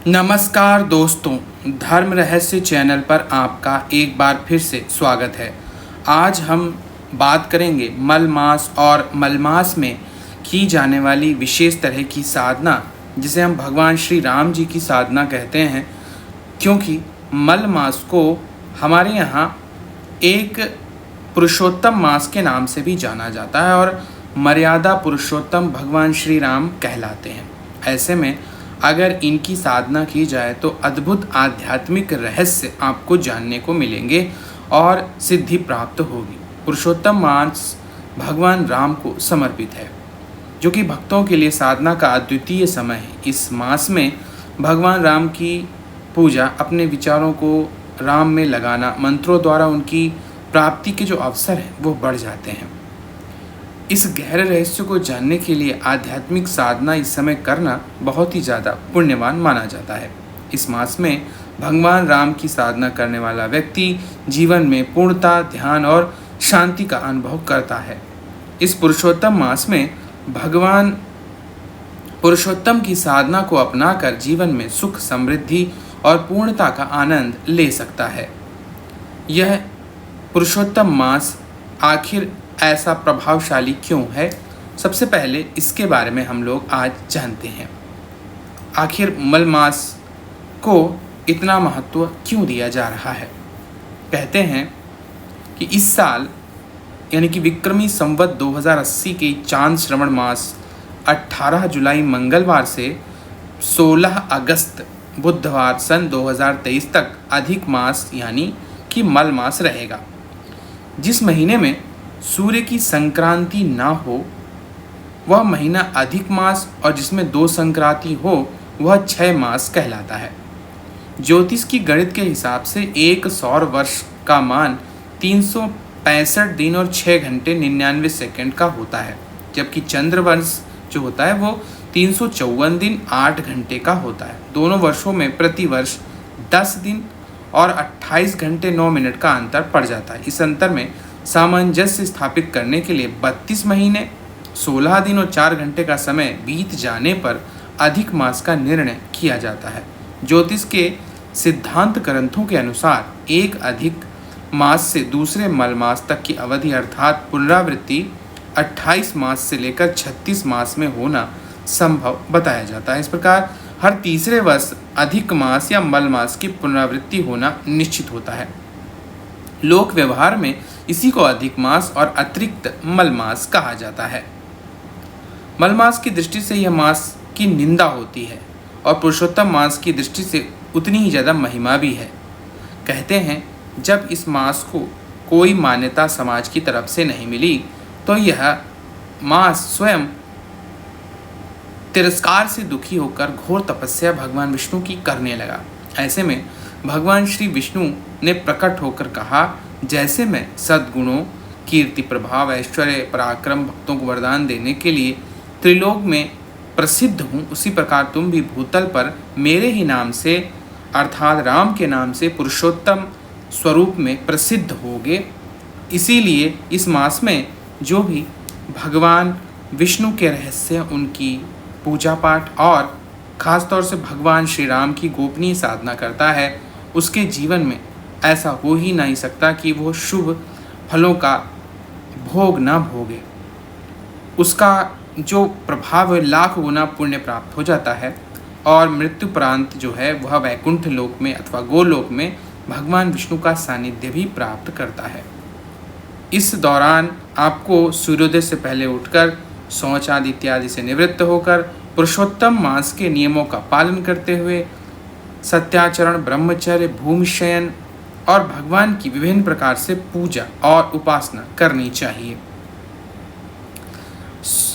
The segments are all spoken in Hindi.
नमस्कार दोस्तों, धर्म रहस्य चैनल पर आपका एक बार फिर से स्वागत है। आज हम बात करेंगे मल मास और मल मास में की जाने वाली विशेष तरह की साधना, जिसे हम भगवान श्री राम जी की साधना कहते हैं, क्योंकि मल मास को हमारे यहाँ एक पुरुषोत्तम मास के नाम से भी जाना जाता है और मर्यादा पुरुषोत्तम भगवान श्री राम कहलाते हैं। ऐसे में अगर इनकी साधना की जाए तो अद्भुत आध्यात्मिक रहस्य आपको जानने को मिलेंगे और सिद्धि प्राप्त होगी। पुरुषोत्तम मास भगवान राम को समर्पित है, जो कि भक्तों के लिए साधना का अद्वितीय समय है। इस मास में भगवान राम की पूजा, अपने विचारों को राम में लगाना, मंत्रों द्वारा उनकी प्राप्ति के जो अवसर हैं वो बढ़ जाते हैं। इस गहरे रहस्य को जानने के लिए आध्यात्मिक साधना इस समय करना बहुत ही ज़्यादा पुण्यवान माना जाता है। इस मास में भगवान राम की साधना करने वाला व्यक्ति जीवन में पूर्णता, ध्यान और शांति का अनुभव करता है। इस पुरुषोत्तम मास में भगवान पुरुषोत्तम की साधना को अपनाकर जीवन में सुख, समृद्धि और पूर्णता का आनंद ले सकता है। यह पुरुषोत्तम मास आखिर ऐसा प्रभावशाली क्यों है, सबसे पहले इसके बारे में हम लोग आज जानते हैं। आखिर मल मास को इतना महत्व क्यों दिया जा रहा है। कहते हैं कि इस साल यानी कि विक्रमी संवत 2080 के चांद श्रवण मास 18 जुलाई मंगलवार से 16 अगस्त बुधवार सन 2023 तक अधिक मास यानी कि मल मास रहेगा। जिस महीने में सूर्य की संक्रांति ना हो वह महीना अधिक मास, और जिसमें 2 संक्रांति हो वह 6 मास कहलाता है। ज्योतिष की गणित के हिसाब से एक सौर वर्ष का मान 365 दिन और 6 घंटे 99 सेकंड का होता है, जबकि चंद्र वर्ष जो होता है वो 354 दिन 8 घंटे का होता है। दोनों वर्षों में प्रति वर्ष 10 दिन और 28 घंटे 9 मिनट का अंतर पड़ जाता है। इस अंतर में सामंजस्य स्थापित करने के लिए 32 महीने 16 दिन और 4 घंटे का समय बीत जाने पर अधिक मास का निर्णय किया जाता है। ज्योतिष के सिद्धांत ग्रंथों के अनुसार एक अधिक मास से दूसरे मल मास तक की अवधि अर्थात पुनरावृत्ति 28 मास से लेकर 36 मास में होना संभव बताया जाता है। इस प्रकार हर तीसरे वर्ष अधिक मास या मल मास की पुनरावृत्ति होना निश्चित होता है। लोक व्यवहार में इसी को अधिक मास और अतिरिक्त मल मास कहा जाता है। मल मास की दृष्टि से यह मास की निंदा होती है और पुरुषोत्तम मास की दृष्टि से उतनी ही ज़्यादा महिमा भी है। कहते हैं जब इस मास को कोई मान्यता समाज की तरफ से नहीं मिली तो यह मास स्वयं तिरस्कार से दुखी होकर घोर तपस्या भगवान विष्णु की करने लगा। ऐसे में भगवान श्री विष्णु ने प्रकट होकर कहा, जैसे मैं सद्गुणों, कीर्ति, प्रभाव, ऐश्वर्य, पराक्रम, भक्तों को वरदान देने के लिए त्रिलोक में प्रसिद्ध हूँ, उसी प्रकार तुम भी भूतल पर मेरे ही नाम से अर्थात राम के नाम से पुरुषोत्तम स्वरूप में प्रसिद्ध होगे। इसीलिए इस मास में जो भी भगवान विष्णु के रहस्य, उनकी पूजा पाठ और खासतौर से भगवान श्री राम की गोपनीय साधना करता है, उसके जीवन में ऐसा हो ही नहीं सकता कि वो शुभ फलों का भोग न भोगे। उसका जो प्रभाव है लाख गुना पुण्य प्राप्त हो जाता है और मृत्युपरांत जो है वह वैकुंठ लोक में अथवा गोलोक में भगवान विष्णु का सानिध्य भी प्राप्त करता है। इस दौरान आपको सूर्योदय से पहले उठकर शौच आदि इत्यादि से निवृत्त होकर पुरुषोत्तम मास के नियमों का पालन करते हुए सत्याचरण, ब्रह्मचर्य, भूमिशयन और भगवान की विभिन्न प्रकार से पूजा और उपासना करनी चाहिए।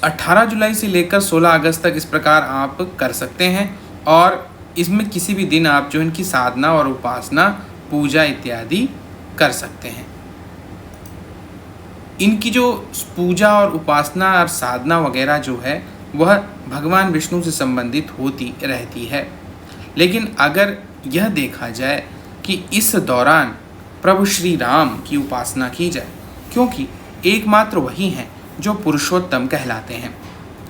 18 जुलाई से लेकर 16 अगस्त तक इस प्रकार आप कर सकते हैं और इसमें किसी भी दिन आप जो इनकी साधना और उपासना, पूजा इत्यादि कर सकते हैं। इनकी जो पूजा और उपासना और साधना वगैरह जो है वह भगवान विष्णु से संबंधित होती रहती है। लेकिन अगर यह देखा जाए कि इस दौरान प्रभु श्री राम की उपासना की जाए, क्योंकि एकमात्र वही हैं जो पुरुषोत्तम कहलाते हैं।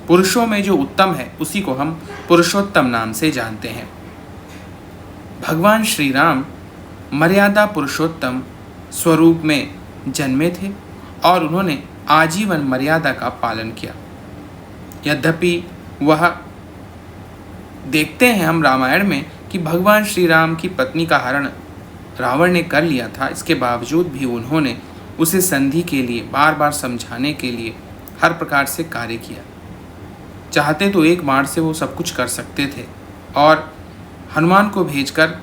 पुरुषों में जो उत्तम है उसी को हम पुरुषोत्तम नाम से जानते हैं। भगवान श्री राम मर्यादा पुरुषोत्तम स्वरूप में जन्मे थे और उन्होंने आजीवन मर्यादा का पालन किया। यद्यपि वह देखते हैं हम रामायण में कि भगवान श्री राम की पत्नी का हरण रावण ने कर लिया था, इसके बावजूद भी उन्होंने उसे संधि के लिए बार बार समझाने के लिए हर प्रकार से कार्य किया। चाहते तो एक बाण से वो सब कुछ कर सकते थे और हनुमान को भेजकर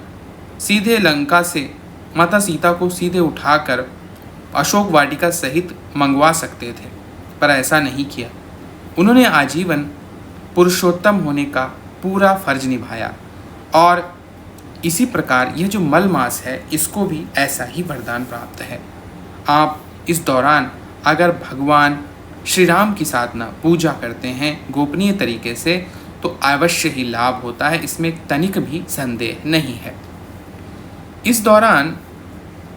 सीधे लंका से माता सीता को सीधे उठाकर अशोक वाटिका सहित मंगवा सकते थे, पर ऐसा नहीं किया। उन्होंने आजीवन पुरुषोत्तम होने का पूरा फर्ज निभाया और इसी प्रकार यह जो मल मास है इसको भी ऐसा ही वरदान प्राप्त है। आप इस दौरान अगर भगवान श्री राम की साधना पूजा करते हैं गोपनीय तरीके से तो अवश्य ही लाभ होता है, इसमें तनिक भी संदेह नहीं है। इस दौरान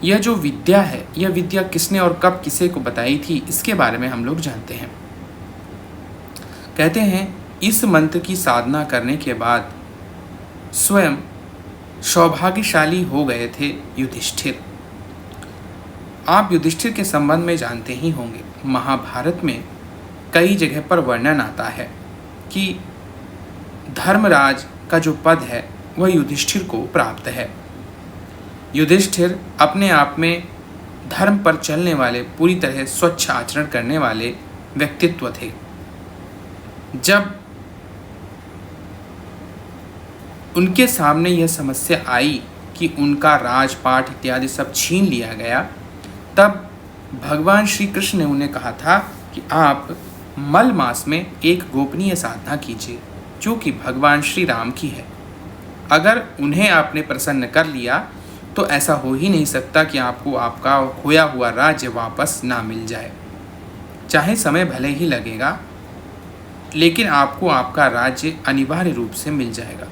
यह जो विद्या है, यह विद्या किसने और कब किसे को बताई थी, इसके बारे में हम लोग जानते हैं। कहते हैं इस मंत्र की साधना करने के बाद स्वयं सौभाग्यशाली हो गए थे युधिष्ठिर। आप युधिष्ठिर के संबंध में जानते ही होंगे, महाभारत में कई जगह पर वर्णन आता है कि धर्मराज का जो पद है वह युधिष्ठिर को प्राप्त है। युधिष्ठिर अपने आप में धर्म पर चलने वाले, पूरी तरह स्वच्छ आचरण करने वाले व्यक्तित्व थे। जब उनके सामने यह समस्या आई कि उनका राजपाट इत्यादि सब छीन लिया गया, तब भगवान श्री कृष्ण ने उन्हें कहा था कि आप मल मास में एक गोपनीय साधना कीजिए जो कि भगवान श्री राम की है। अगर उन्हें आपने प्रसन्न कर लिया तो ऐसा हो ही नहीं सकता कि आपको आपका खोया हुआ राज्य वापस ना मिल जाए। चाहे समय भले ही लगेगा, लेकिन आपको आपका राज्य अनिवार्य रूप से मिल जाएगा।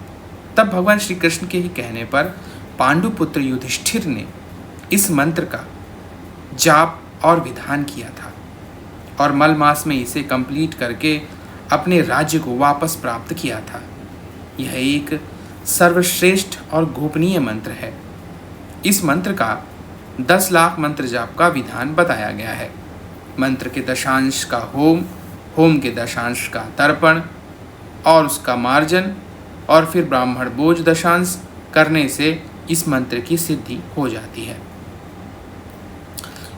तब भगवान श्री कृष्ण के ही कहने पर पांडुपुत्र युधिष्ठिर ने इस मंत्र का जाप और विधान किया था और मल मास में इसे कंप्लीट करके अपने राज्य को वापस प्राप्त किया था। यह एक सर्वश्रेष्ठ और गोपनीय मंत्र है। इस मंत्र का 10 लाख मंत्र जाप का विधान बताया गया है। मंत्र के दशांश का होम, होम के दशांश का तर्पण और उसका मार्जन और फिर ब्राह्मण भोज दशांश करने से इस मंत्र की सिद्धि हो जाती है।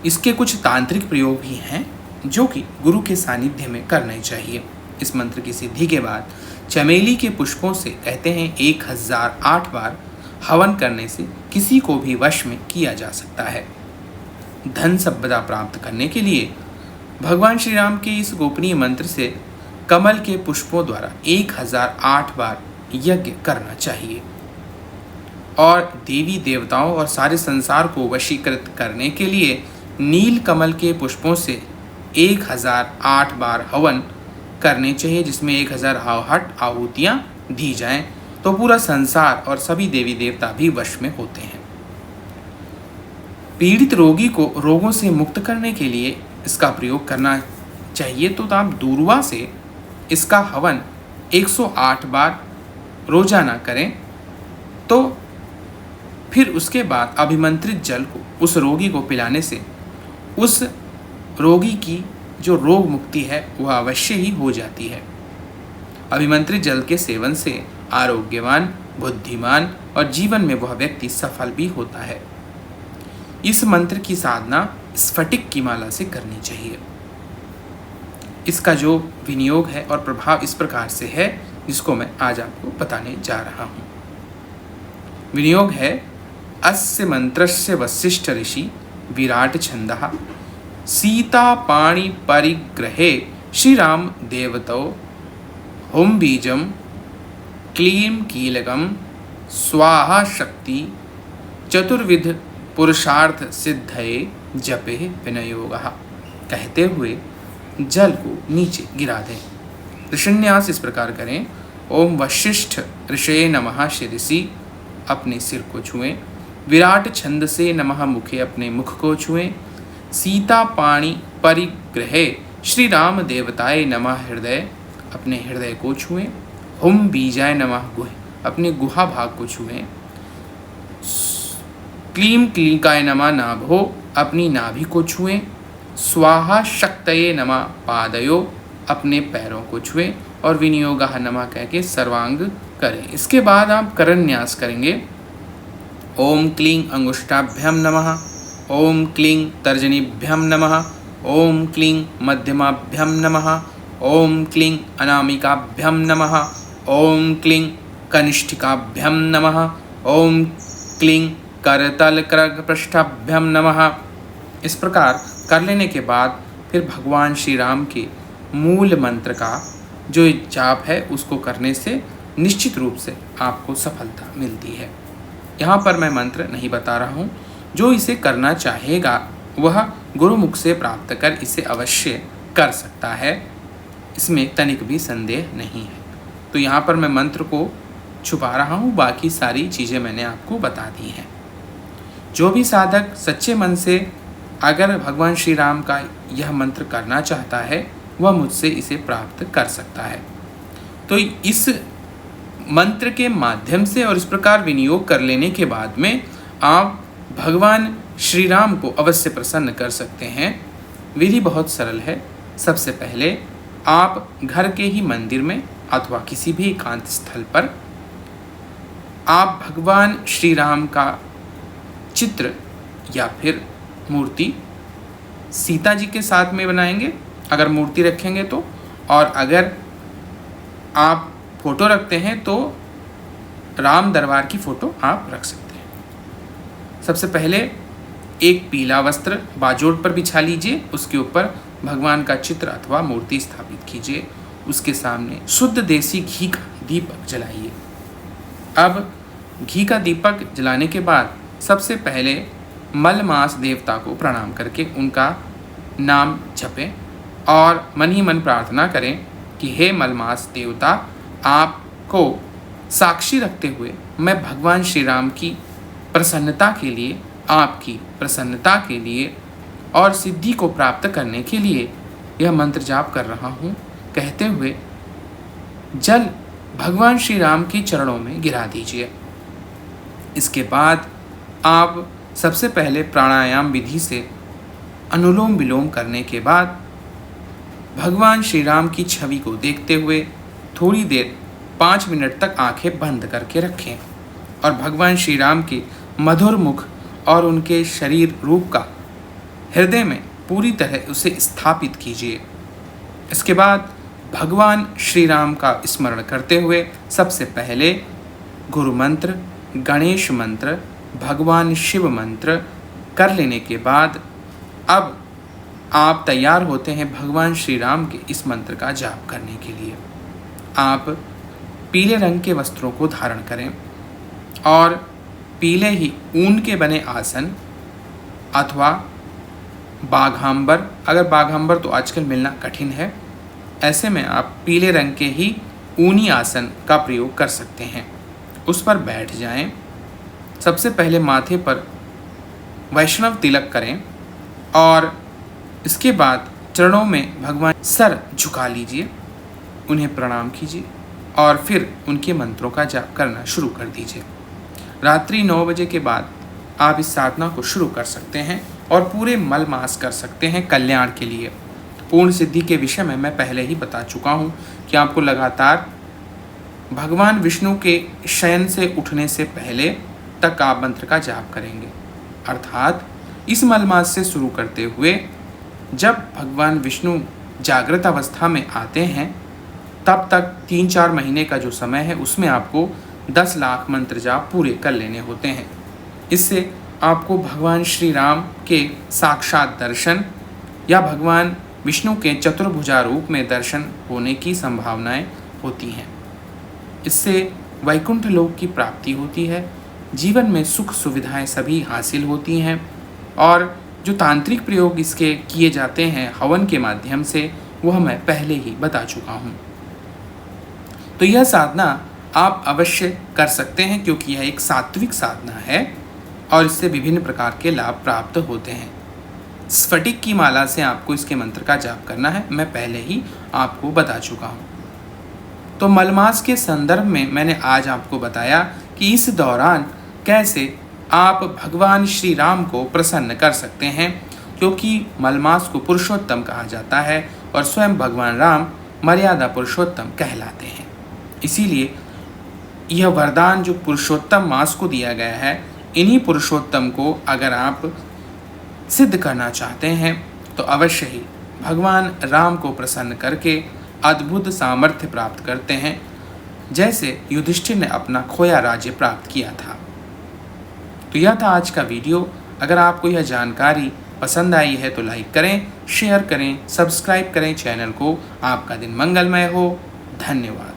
इसके कुछ तांत्रिक प्रयोग भी हैं जो कि गुरु के सानिध्य में करने चाहिए। इस मंत्र की सिद्धि के बाद चमेली के पुष्पों से कहते हैं 1008 बार हवन करने से किसी को भी वश में किया जा सकता है। धन संपदा प्राप्त करने के लिए भगवान श्री राम के इस गोपनीय मंत्र से कमल के पुष्पों द्वारा 1008 बार यज्ञ करना चाहिए और देवी देवताओं और सारे संसार को वशीकृत करने के लिए नील कमल के पुष्पों से 1008 बार हवन करने चाहिए, जिसमें 1008 आहुतियाँ दी जाएं तो पूरा संसार और सभी देवी देवता भी वश में होते हैं। पीड़ित रोगी को रोगों से मुक्त करने के लिए इसका प्रयोग करना चाहिए। तो आप दूर्वा से इसका हवन 108 बार रोजाना करें, तो फिर उसके बाद अभिमंत्रित जल को उस रोगी को पिलाने से उस रोगी की जो रोग मुक्ति है वह अवश्य ही हो जाती है। अभिमंत्रित जल के सेवन से आरोग्यवान, बुद्धिमान और जीवन में वह व्यक्ति सफल भी होता है। इस मंत्र की साधना स्फटिक की माला से करनी चाहिए। इसका जो विनियोग है और प्रभाव इस प्रकार से है जिसको मैं आज आपको बताने जा रहा हूँ। विनियोग है अस्य मंत्रस्य वसिष्ठ ऋषि विराट छंदः सीता पाणि परिग्रहे श्री राम देवतो होम बीजम क्लीम कीलकम स्वाहा शक्ति चतुर्विध पुरुषार्थ सिद्धये जपे विनियोगः। कहते हुए जल को नीचे गिरा दें। ऋषिन्यास इस प्रकार करें। ओम वशिष्ठ ऋषये नमः शिरसि, अपने सिर को छुएं। विराट छंद से नमः मुखे, अपने मुख को छुएं। सीता पाणि परिग्रहे श्री राम देवताय नमः हृदय, अपने हृदय को छुएं। हुम बीजाय नमः गुह, अपने गुहा भाग को छुएं। क्लीं क्लीकाय नमः नाभो, अपनी नाभि को छुएं। स्वाहा शक्तये नमः पादयो, अपने पैरों को छुएं। और विनियोगः नमः कह के सर्वांग करें। इसके बाद आप करण न्यास करेंगे। ओम क्लीं अंगुष्ठाभ्याम नमः, ओम क्लीं तर्जनीभ्याम नमः, ओम क्लीं मध्यमाभ्याम नमः, ओम क्लीं अनामिकाभ्याम नमः, ओम क्लीं कनिष्ठिकाभ्याम नमः, ओम क्लीं करतलकृपृष्ठाभ्याम नमः। इस प्रकार कर लेने के बाद फिर भगवान श्री राम के मूल मंत्र का जो जाप है उसको करने से निश्चित रूप से आपको सफलता मिलती है। यहाँ पर मैं मंत्र नहीं बता रहा हूँ, जो इसे करना चाहेगा वह गुरुमुख से प्राप्त कर इसे अवश्य कर सकता है, इसमें तनिक भी संदेह नहीं है। तो यहाँ पर मैं मंत्र को छुपा रहा हूँ, बाकी सारी चीज़ें मैंने आपको बता दी हैं। जो भी साधक सच्चे मन से अगर भगवान श्री राम का यह मंत्र करना चाहता है वह मुझसे इसे प्राप्त कर सकता है। तो इस मंत्र के माध्यम से और इस प्रकार विनियोग कर लेने के बाद में आप भगवान श्री राम को अवश्य प्रसन्न कर सकते हैं। विधि बहुत सरल है। सबसे पहले आप घर के ही मंदिर में अथवा किसी भी एकांत स्थल पर आप भगवान श्री राम का चित्र या फिर मूर्ति सीता जी के साथ में बनाएंगे अगर मूर्ति रखेंगे तो, और अगर आप फोटो रखते हैं तो राम दरबार की फ़ोटो आप रख सकते हैं। सबसे पहले एक पीला वस्त्र बाजोड़ पर बिछा लीजिए, उसके ऊपर भगवान का चित्र अथवा मूर्ति स्थापित कीजिए। उसके सामने शुद्ध देसी घी का दीपक जलाइए। अब घी का दीपक जलाने के बाद सबसे पहले मलमास देवता को प्रणाम करके उनका नाम जपें और मन ही मन प्रार्थना करें कि हे मलमास देवता, आपको साक्षी रखते हुए मैं भगवान श्री राम की प्रसन्नता के लिए, आपकी प्रसन्नता के लिए और सिद्धि को प्राप्त करने के लिए यह मंत्र जाप कर रहा हूँ, कहते हुए जल भगवान श्री राम के चरणों में गिरा दीजिए। इसके बाद आप सबसे पहले प्राणायाम विधि से अनुलोम विलोम करने के बाद भगवान श्री राम की छवि को देखते हुए थोड़ी देर 5 मिनट तक आंखें बंद करके रखें और भगवान श्री राम के मधुर मुख और उनके शरीर रूप का हृदय में पूरी तरह उसे स्थापित कीजिए। इसके बाद भगवान श्री राम का स्मरण करते हुए सबसे पहले गुरु मंत्र, गणेश मंत्र, भगवान शिव मंत्र कर लेने के बाद अब आप तैयार होते हैं भगवान श्री राम के इस मंत्र का जाप करने के लिए। आप पीले रंग के वस्त्रों को धारण करें और पीले ही ऊन के बने आसन अथवा बाघांबर, अगर बाघांबर तो आजकल मिलना कठिन है, ऐसे में आप पीले रंग के ही ऊनी आसन का प्रयोग कर सकते हैं। उस पर बैठ जाएं। सबसे पहले माथे पर वैष्णव तिलक करें और इसके बाद चरणों में भगवान सर झुका लीजिए, उन्हें प्रणाम कीजिए और फिर उनके मंत्रों का जाप करना शुरू कर दीजिए। रात्रि 9 बजे के बाद आप इस साधना को शुरू कर सकते हैं और पूरे मल मास कर सकते हैं कल्याण के लिए। पूर्ण सिद्धि के विषय में मैं पहले ही बता चुका हूँ कि आपको लगातार भगवान विष्णु के शयन से उठने से पहले तक आप मंत्र का जाप करेंगे, अर्थात इस मलमास से शुरू करते हुए जब भगवान विष्णु जागृत अवस्था में आते हैं तब तक 3-4 महीने का जो समय है उसमें आपको 10 लाख मंत्र जाप पूरे कर लेने होते हैं। इससे आपको भगवान श्री राम के साक्षात दर्शन या भगवान विष्णु के चतुर्भुजा रूप में दर्शन होने की संभावनाएं होती हैं। इससे वैकुंठ लोक की प्राप्ति होती है, जीवन में सुख सुविधाएं सभी हासिल होती हैं और जो तांत्रिक प्रयोग इसके किए जाते हैं हवन के माध्यम से वह मैं पहले ही बता चुका हूँ। तो यह साधना आप अवश्य कर सकते हैं क्योंकि यह एक सात्विक साधना है और इससे विभिन्न प्रकार के लाभ प्राप्त होते हैं। स्फटिक की माला से आपको इसके मंत्र का जाप करना है, मैं पहले ही आपको बता चुका हूँ। तो मलमास के संदर्भ में मैंने आज आपको बताया कि इस दौरान कैसे आप भगवान श्री राम को प्रसन्न कर सकते हैं, क्योंकि मलमास को पुरुषोत्तम कहा जाता है और स्वयं भगवान राम मर्यादा पुरुषोत्तम कहलाते हैं। इसीलिए यह वरदान जो पुरुषोत्तम मास को दिया गया है, इन्हीं पुरुषोत्तम को अगर आप सिद्ध करना चाहते हैं तो अवश्य ही भगवान राम को प्रसन्न करके अद्भुत सामर्थ्य प्राप्त करते हैं, जैसे युधिष्ठिर ने अपना खोया राज्य प्राप्त किया था। तो यह था आज का वीडियो। अगर आपको यह जानकारी पसंद आई है तो लाइक करें, शेयर करें, सब्सक्राइब करें चैनल को। आपका दिन मंगलमय हो। धन्यवाद।